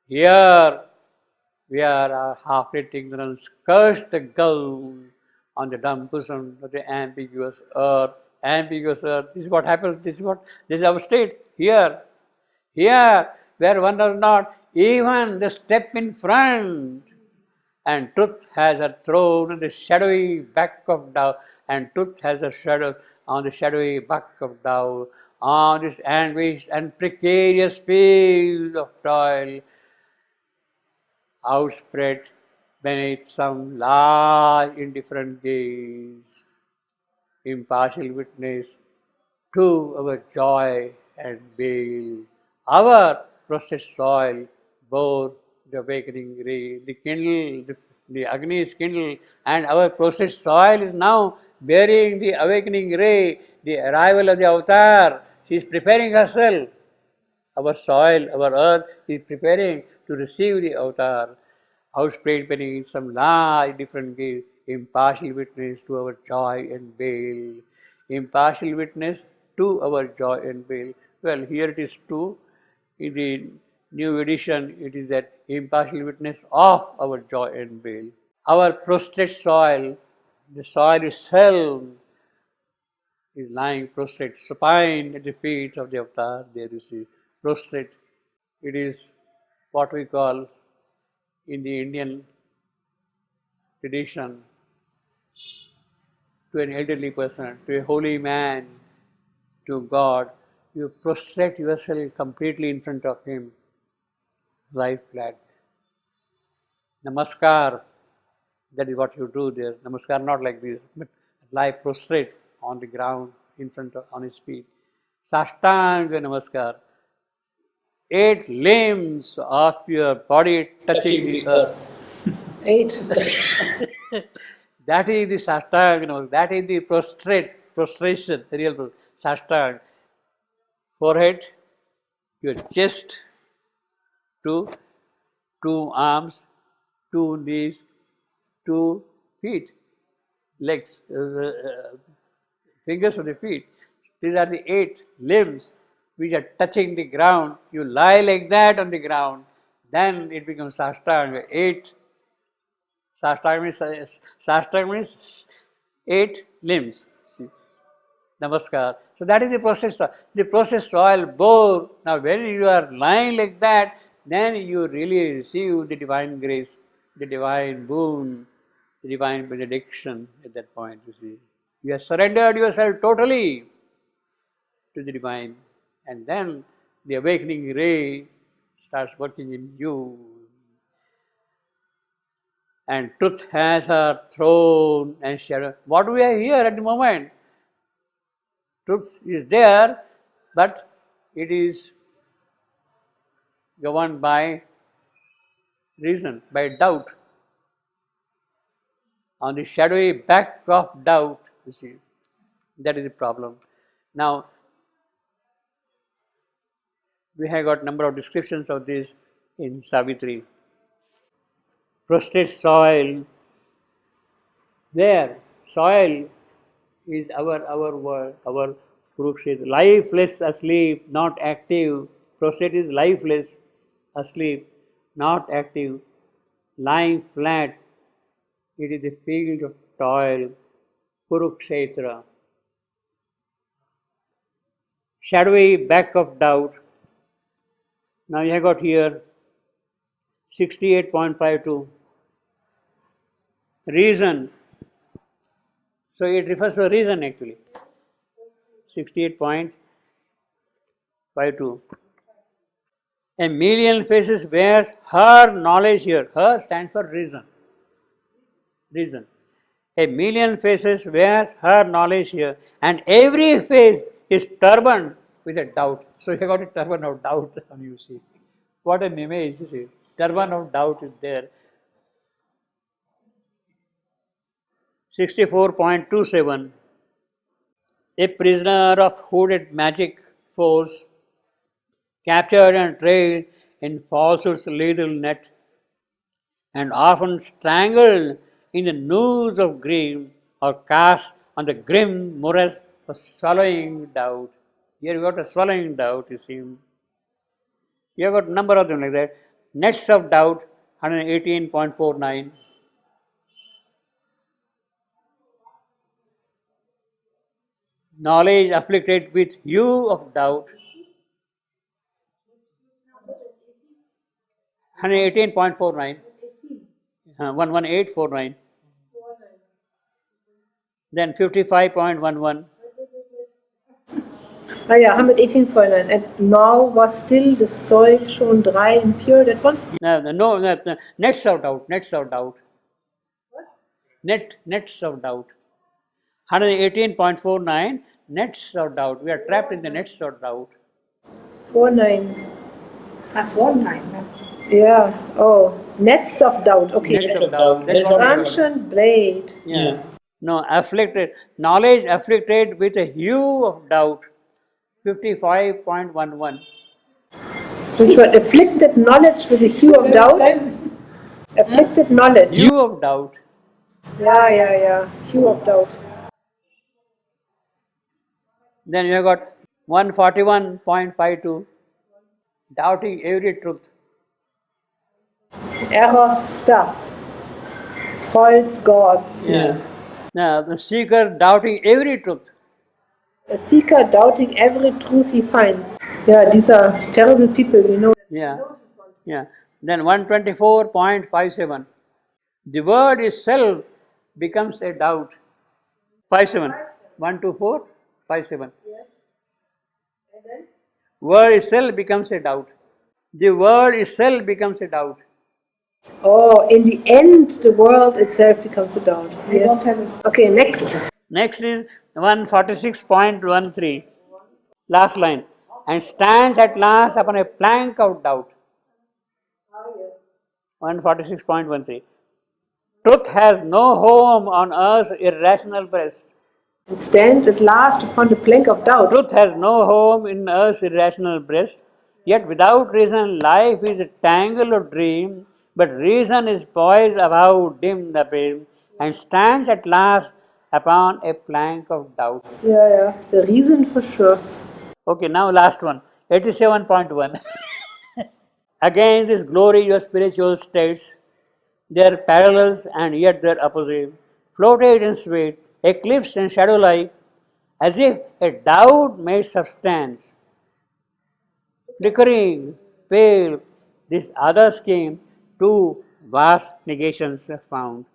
Here we are half-lit ignorance, curse the gull on the dumb bosom of the ambiguous earth. Ambiguous earth. This is what happens. This is our state. Here, where one does not even the step in front, and truth has her throne on the shadowy back of doubt, and truth has her shadow on the shadowy back of doubt, on this anguish and precarious field of toil, outspread beneath some large indifferent gaze, impartial witness to our joy and bale. Our processed soil bore the awakening ray, the Agni is kindled, and our processed soil is now bearing the awakening ray, the arrival of the avatar. She is preparing herself. Our soil, our earth is preparing to receive the avatar, outspread beneath some large different gaze, impartial witness to our joy and bale. Impartial witness to our joy and bale. Well, here it is two. In the new edition, it is that impartial witness of our joy and bale. Our prostrate soil, the soil itself, is lying prostrate, supine at the feet of the avatar. There you see, prostrate. It is what we call in the Indian tradition, to an elderly person, to a holy man, to God, you prostrate yourself completely in front of him, lie flat. Namaskar, that is what you do there. Namaskar not like this, but lie prostrate on the ground in front of, on his feet. Sashtanga Namaskar. 8 limbs of your body touching the earth. 8. That is the Sashtanga, that is the prostration, the real Sashtanga. Forehead, your chest, two arms, 2 knees, 2 feet, legs, fingers of the feet. These are the 8 limbs which are touching the ground. You lie like that on the ground, then it becomes Sashtanga. 8. Sashtanga means 8 limbs. Namaskar. So that is the process. The process soil bore. Now when you are lying like that, then you really receive the divine grace, the divine boon, the divine benediction at that point, you see. You have surrendered yourself totally to the divine, and then the awakening ray starts working in you. And truth has her throne and shadow. What do we have here at the moment? Truth is there, but it is governed by reason, by doubt. On the shadowy back of doubt, you see, that is the problem. Now, we have got number of descriptions of this in Savitri. Prostrate soil, there, soil is our world, our Kurukshetra. Lifeless, asleep, not active. Prostrate is lifeless, asleep, not active, lying flat. It is the field of toil, Kurukshetra. Shadowy back of doubt. Now you have got here 68.52. Reason. So it refers to reason actually. 68.52. A million faces wears her knowledge here. Her stands for reason. Reason. A million faces wears her knowledge here, and every face is turbaned with a doubt. So you got a turban of doubt on you, see. What an image, you see. Turban of doubt is there. 64.27. A prisoner of hooded magic force, captured and trailed in falsehood's lethal net, and often strangled in the noose of grief, or cast on the grim morass of swallowing doubt. Here you got a swallowing doubt, you see. You have got a number of them like that. Nets of doubt 118.49. Knowledge afflicted with hue of doubt 118.49. 11849. Then 55.11. Ah ja, 118.49. And now was still the soil schon dry and pure, that one? No, nets of doubt, nets of doubt. Nets of doubt. 118.49, nets of doubt. We are trapped in the nets of doubt. 49. 49. Yeah. Oh, nets of doubt. Okay. Nets of doubt. That's what we got. Ancient blade. Yeah. No, afflicted. Knowledge afflicted with a hue of doubt. 55.11. Which were afflicted knowledge with a hue of doubt. Afflicted knowledge. Hue of doubt. Yeah. Hue of doubt. Then you have got 141.52. Doubting every truth. Eros stuff. False gods. Yeah. Now the seeker doubting every truth. A seeker doubting every truth he finds. Yeah, these are terrible people, we know. Yeah. Then 124.57. The word itself becomes a doubt. 57. 124.57. Word itself becomes a doubt. The word itself becomes a doubt. Oh, in the end, the world itself becomes a doubt. Yes. Okay, next. Next is 146.13. Last line. And stands at last upon a plank of doubt. 146.13. Truth has no home on earth's irrational breast. It stands at last upon the plank of doubt. Truth has no home in earth's irrational breast. Yet without reason, life is a tangle of dream, but reason is poised above dim the beam, and stands at last upon a plank of doubt. Yeah. The reason for sure. Okay, now last one. 87.1. Again, this glory of spiritual states, their parallels and yet their opposite, floated and swayed, eclipsed and shadow-like, as if a doubt made substance. Flickering, pale, this other scheme, two vast negations are found.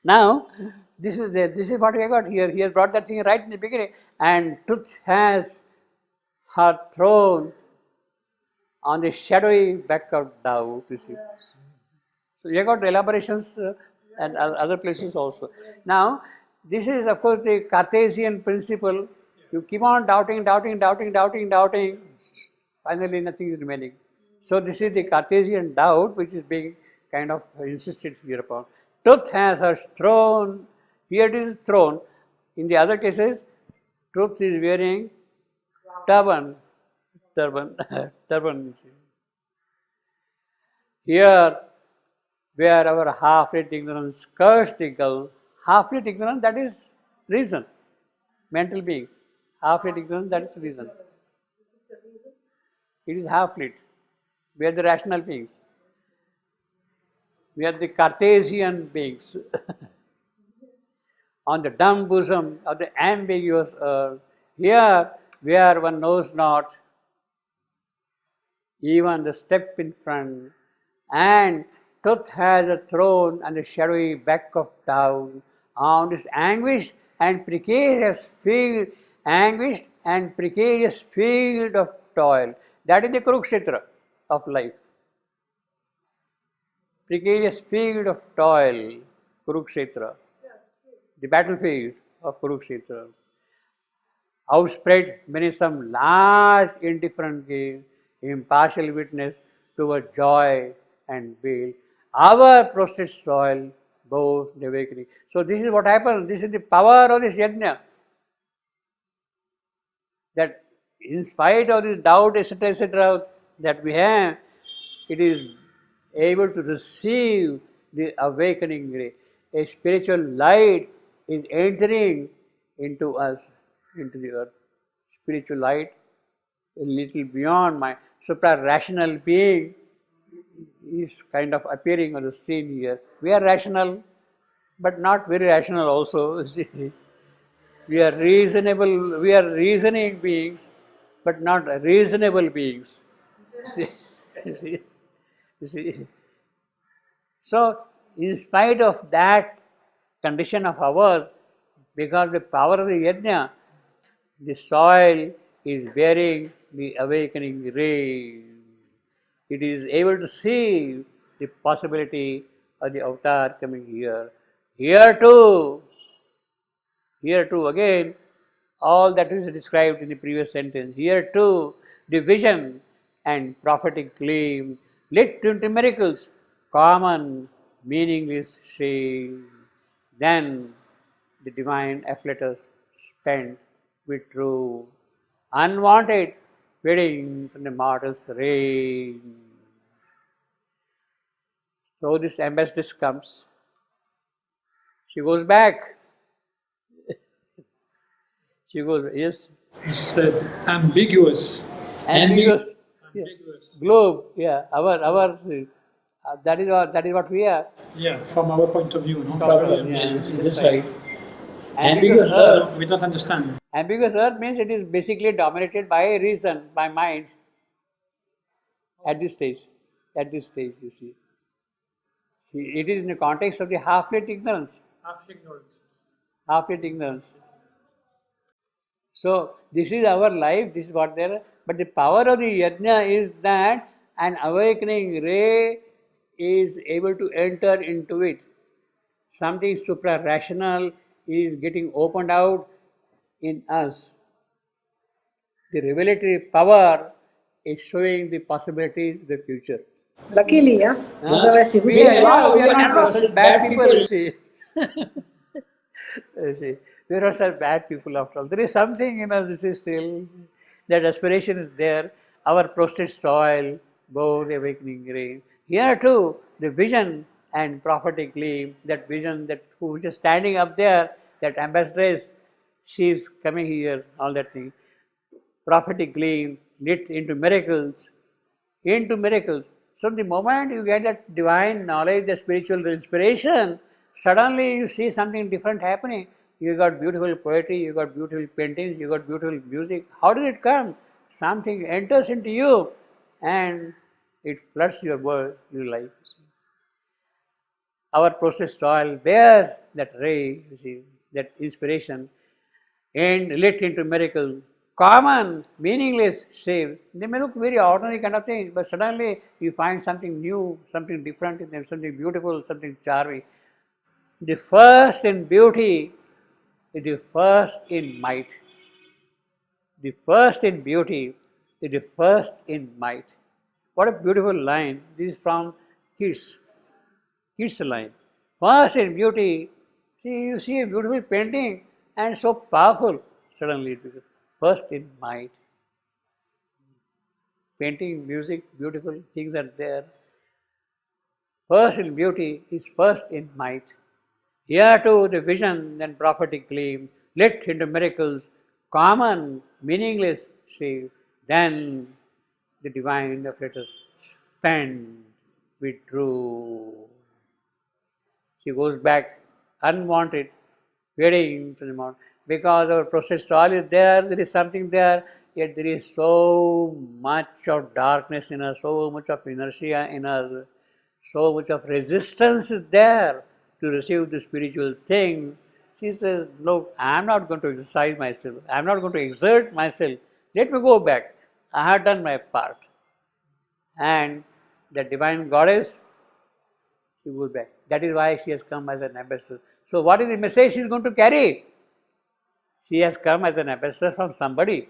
Now, this is what we got here. He has brought that thing right in the beginning, and truth has her throne on the shadowy back of doubt, you see. So you have got elaborations and other places also. Now, this is of course the Cartesian principle. You keep on doubting, finally nothing is remaining. So this is the Cartesian doubt which is being kind of insisted here upon. Truth has her throne, here it is throne. In the other cases, truth is wearing turban. You see. Here, where our half-lit ignorance cursed the gull, half-lit ignorance, that is reason, mental being. Half-lit ignorance, that is reason. It is half-lit. We are the rational beings. We are the Cartesian beings. On the dumb bosom of the ambiguous earth, here, where one knows not even the step in front, and truth has a throne and a shadowy back of doubt on this anguished and precarious field, of toil. That is the Kurukshetra of life. Precarious field of toil, Kurukshetra. The battlefield of Kurukshetra. Outspread beneath some large indifferent gaze, impartial witness toward joy and bale. Our prostrate soil bore the awakening. So this is what happens. This is the power of this yajna. That in spite of this doubt, etc., that we have, it is able to receive the awakening ray. A spiritual light is entering into us, into the earth. Spiritual light, a little beyond my supra-rational being, is kind of appearing on the scene here. We are rational, but not very rational also. See. We are reasonable, we are reasoning beings, but not reasonable beings. See, you see, you see. So, in spite of that condition of ours, because the power of the yajna, the soil is bearing the awakening ray. It is able to see the possibility of the avatar coming here. Here too again, all that is described in the previous sentence. Here too, the vision and prophetic gleam lit into miracles, common, meaningless shade. Then the divine afflatus spent, withdrew, unwanted, fading from the mortal's reign. So this ambassadress comes. She goes back. She goes, yes. He said ambiguous. Ambiguous. Ambiguous. Globe, yeah. That is what we are. Yeah, from our point of view, no? Yeah, that's right. Ambiguous earth, we don't understand. Ambiguous earth means it is basically dominated by reason, by mind. At this stage, you see. It is in the context of the half-lit ignorance. Half-lit ignorance. So, this is our life, this is what there is. But the power of the yajna is that an awakening ray is able to enter into it. Something supra-rational is getting opened out in us. The revelatory power is showing the possibilities of the future. Luckily, yeah. Otherwise, you would We be are lost. not such bad people, you see. You see, we are not such bad people after all. There is something in us which is still, that aspiration is there. Our prostate soil, bore the awakening ray. Here too, the vision and prophetic gleam, that vision that which is standing up there, that ambassadress, she is coming here, all that thing. Prophetic gleam, lit into miracles, into miracles. So the moment you get that divine knowledge, the spiritual inspiration, suddenly you see something different happening. You got beautiful poetry, you got beautiful paintings, you got beautiful music. How did it come? Something enters into you and it floods your world, your life. Our processed soil bears that ray, you see, that inspiration, and lit into miracle. Common, meaningless, save. They may look very ordinary kind of things, but suddenly you find something new, something different in them, something beautiful, something charming. The first in beauty is the first in might. The first in beauty is the first in might. What a beautiful line. This is from Keats line. First in beauty, see, you see a beautiful painting and so powerful, suddenly it becomes first in might. Painting, music, beautiful things are there. First in beauty is first in might. Here too the vision and prophetic gleam, lit into miracles, common, meaningless shade. Then the divine afflatus spent, withdrew. She goes back unwanted, fading from the mountain. Because our processed soil is there is something there, yet there is so much of darkness in us, so much of inertia in us, so much of resistance is there to receive the spiritual thing. She says, look, I am not going to exercise myself, I am not going to exert myself, let me go back. I have done my part. And the divine goddess, she goes back. That is why she has come as an ambassador. So what is the message she is going to carry? She has come as an ambassador from somebody.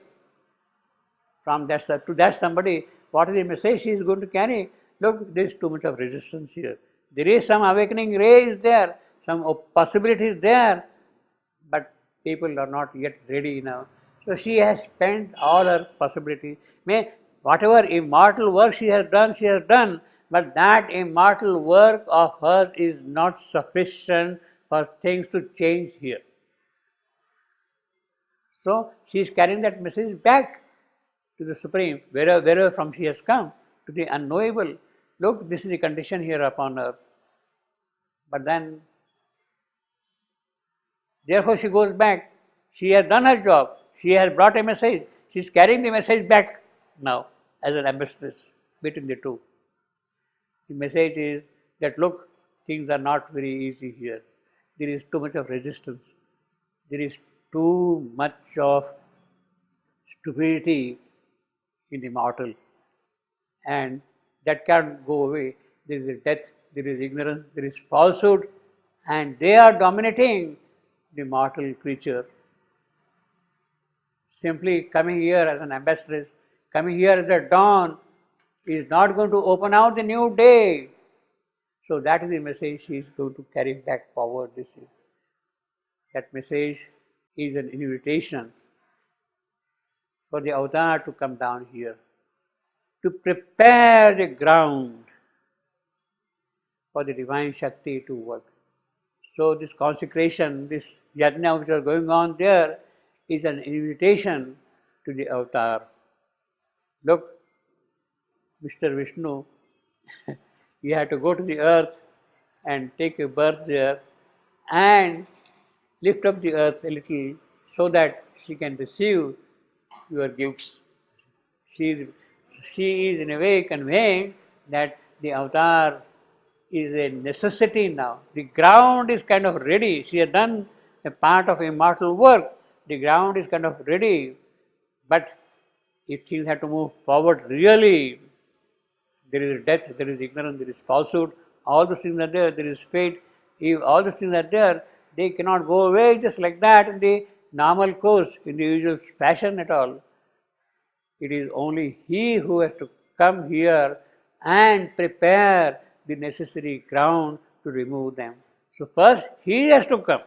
From that to that somebody, what is the message she is going to carry? Look, there is too much of resistance here. There is some awakening ray is there, some possibility is there, but people are not yet ready now. So she has spent all her possibilities. Whatever immortal work she has done, but that immortal work of hers is not sufficient for things to change here. So she is carrying that message back to the Supreme, wherever from she has come, to the unknowable. look, this is the condition here upon earth. But then, therefore she goes back. She has done her job. She has brought a message. She is carrying the message back now as an ambassadress between the two. The message is that look, things are not very easy here. There is too much of resistance. There is too much of stupidity in the mortal. And that can't go away. There is death, there is ignorance, there is falsehood, and they are dominating the mortal creature. Simply coming here as an ambassadress, coming here as a dawn, is not going to open out the new day. So that is the message she is going to carry back forward. That message is an invitation for the avatar to come down here, to prepare the ground for the divine Shakti to work. So this consecration, this yajna which is going on there is an invitation to the avatar. Look, Mr. Vishnu, you have to go to the earth and take a birth there and lift up the earth a little so that she can receive your gifts. She is in a way conveying that the avatar is a necessity now. The ground is kind of ready. She has done a part of immortal work. The ground is kind of ready. But if things have to move forward really, there is death, there is ignorance, there is falsehood, all those things are there, there is fate. If all those things are there, they cannot go away just like that in the normal course, in the usual fashion at all. It is only he who has to come here and prepare the necessary ground to remove them. So first he has to come.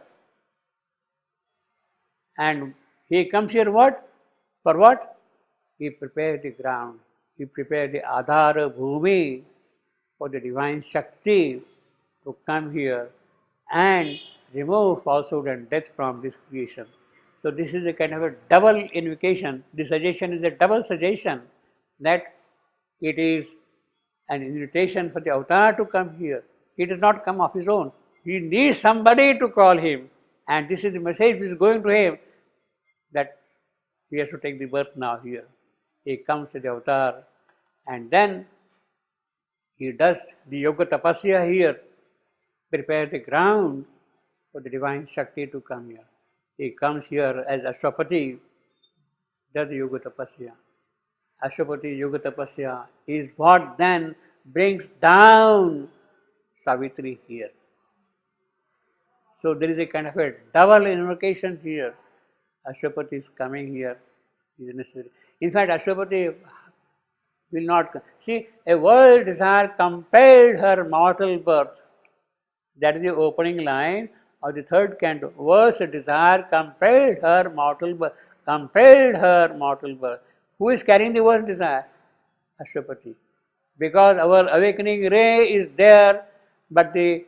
And he comes here what? For what? He prepares the ground. He prepares the Adhara Bhumi for the divine Shakti to come here and remove falsehood and death from this creation. So this is a kind of a double invocation. The suggestion is a double suggestion that it is an invitation for the avatar to come here. He does not come of his own. He needs somebody to call him. And this is the message which is going to him that he has to take the birth now here. He comes to the avatar and then he does the yoga tapasya here, prepare the ground for the divine Shakti to come here. He comes here as Ashwapati, does the yoga tapasya. Ashwapati yoga tapasya is what then brings down Savitri here. So there is a kind of a double invocation here. Ashwapati is coming here, is necessary. In fact, Ashwapati will not come. See, a world desire compelled her mortal birth. That is the opening line of the third canto. Worse desire compelled her mortal birth. Compelled her mortal birth. Who is carrying the worst desire? Ashwapati. Because our awakening ray is there, but the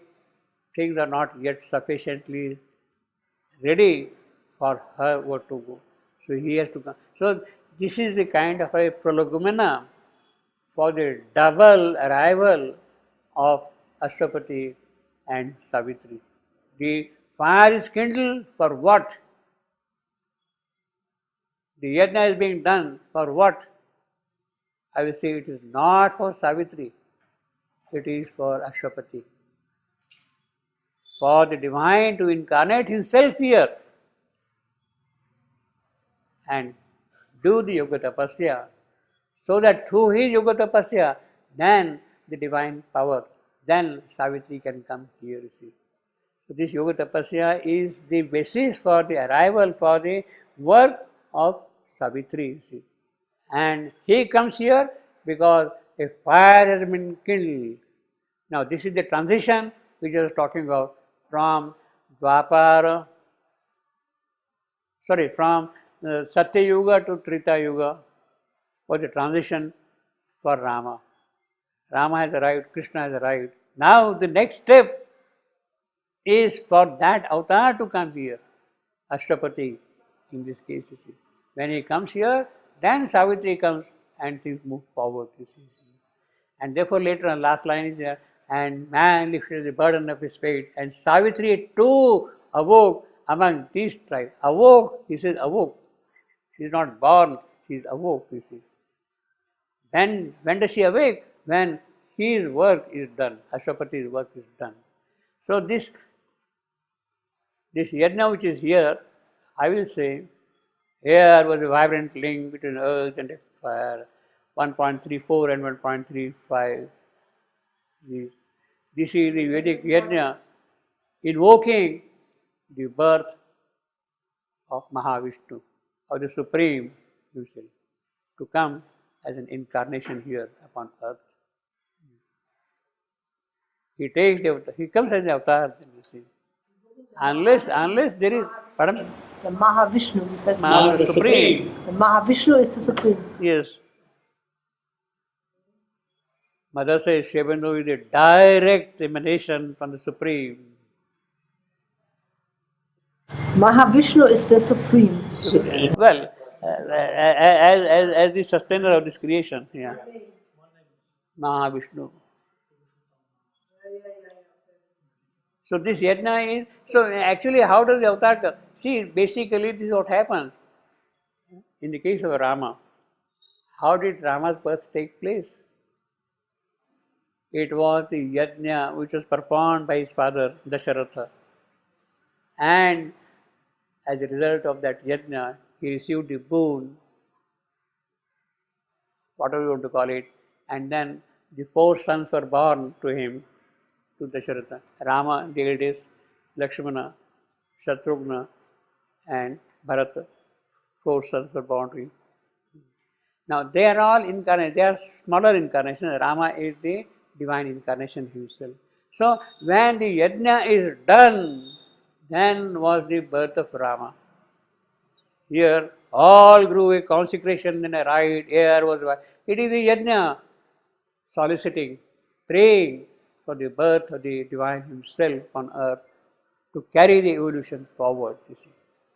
things are not yet sufficiently ready for her to go. So he has to come. So this is the kind of a prolegomena for the double arrival of Ashwapati and Savitri. The fire is kindled for what? The yajna is being done for what? I will say it is not for Savitri, it is for Ashwapati. For the divine to incarnate himself here and do the yoga tapasya, so that through his yoga tapasya, then the divine power, then Savitri can come here, you see. So this yoga tapasya is the basis for the arrival, for the work of Savitri, you see. And he comes here because a fire has been kindled. Now this is the transition which I was talking about from Dwapara, from Satya Yuga to Treta Yuga was the transition for Rama. Rama has arrived, Krishna has arrived. Now the next step is for that avatar to come here, Ashwapati in this case, you see. When he comes here, then Savitri comes and things move forward, you see. And therefore later on, last line is there, and man lifted the burden of his fate, and Savitri too awoke among these tribes. Awoke, he says awoke. She is not born, she is awoke, you see. Then when does she awake? When his work is done, Ashwapati's work is done. So this yajna which is here, I will say, here was a vibrant link between earth and fire, 1.34 and 1.35. This is the Vedic yajna invoking the birth of Mahavishnu, of the Supreme, usually, to come as an incarnation here upon earth. He takes the avatar, he comes as an avatar, you see. Unless there is, pardon? The Mahavishnu, you said. The Supreme. The Mahavishnu is the Supreme. Yes. Mother says Shebendo is a direct emanation from the Supreme. Mahavishnu is the Supreme. Well, as the sustainer of this creation, yeah. Mahavishnu. So this yajna is, so actually how does the avatar come? See, basically this is what happens. In the case of Rama, how did Rama's birth take place? It was the yajna which was performed by his father Dasharatha. And as a result of that yajna, he received the boon, whatever you want to call it, and then the 4 sons were born to him, to Dasharatha. Rama, the eldest, Lakshmana, Shatrughna, and Bharata. 4 sons were born to him. Now they are all incarnate, they are smaller incarnations. Rama is the divine incarnation himself. So when the yajna is done, then was the birth of Rama. Here all grew a consecration and a rite, air was white. It is the yajna soliciting, praying for the birth of the divine himself on earth to carry the evolution forward, you see.